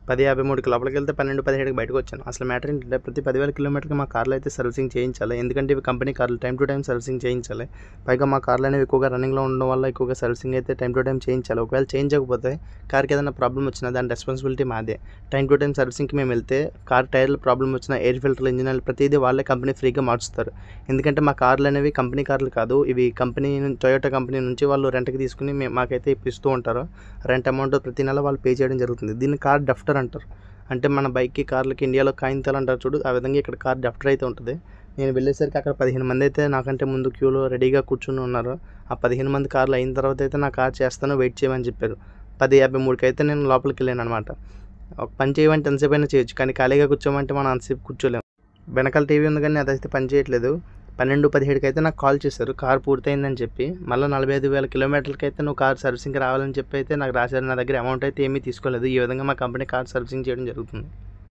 10:53కి లోపలికెళ్తే 12:17కి బయటకొచ్చాను. అసలు మ్యాటర్ ఏంటంటే ప్రతి 10,000 కిలోమీటర్‌కి మా కార్‌లో అయితే సర్వీసింగ్ చేయించాలి. ఎందుకంటే ఇవి కంపెనీ కార్లు టైమ్ టు టైమ్ సర్వీసింగ్ చేయించాలి. పైగా మా కార్లనేవి ఎక్కువగా రన్నింగ్‌లో ఉండడం వల్ల ఎక్కువగా సర్వీసింగ్ అయితే టైమ్ టు టైమ్ చేయించాలి. ఒకవేళ చేయించకపోతే కార్‌కి ఏదైనా ప్రాబ్లమ్ వచ్చినా దాని రెస్పాన్సిబిలిటీ మాదే. టైమ్ టు టైమ్ సర్వీసింగ్‌కి మేమెళ్తే కార్ టైర్‌లో ప్రాబ్లమ్ వచ్చినా, ఎయిర్ ఫిల్టర్లు, ఇంజిన్ ఆయిల్ ప్రతీదీ వాళ్ళే కంపెనీ ఫ్రీగా మార్చుతారు. ఎందుకంటే మా కార్లనేవి కంపెనీ కార్లు కాదు. ఇవి టొయోటా కంపెనీ నుంచి వాళ్ళు రెంట్‌కి తీసుకొని మాకైతే ఇప్పిస్తూ ఉంటారు. రెంట్ అమౌంట్ ప్రతి నెల వాళ్ళు పే చేయడం జరుగుతుంది. దీన్ని కార్ డెఫ్టర్ అంటారు. అంటే మన బైక్‌కి, కార్లకి ఇండియాలో కాయితాలు అంటారు చూడు, ఆ విధంగా ఇక్కడ కార్ డెఫ్టర్ అయితే ఉంటది. నేను వెళ్ళేసరికి అక్కడ 15 మందయితే నాకంటే ముందు క్యూలో రెడీగా కూర్చొని ఉన్నారు. ఆ 15 మంది కార్లు అయిన తర్వాత అయితే నా కార్ చేస్తాను, వెయిట్ చేయమని చెప్పారు. 10:53కి అయితే నేను లోపలికెళ్ళాననమాట. ఒక పని చేయమంటే ఎంతసేపైనా చేయొచ్చు. కానీ ఖాళీగా కూర్చోమంటే మనం అంతసేపు కూర్చోలేం. వెనకాల టీవీ ఉంది కానీ అదైతే పని చేయట్లేదు. 12:17కి అయితే నాకు కాల్ చేశారు కార్ పూర్తయిందని చెప్పి. మళ్ళీ 45,000 కిలోమీటర్లకి అయితే నువ్వు కార్ సర్వీసింగ్‌కి రావాలని చెప్పి అయితే నాకు రాశారు. నా దగ్గర అమౌంట్ అయితే ఏమీ తీసుకోలేదు. ఈ విధంగా మా కంపెనీ కార్ సర్వీసింగ్ చేయడం జరుగుతుంది.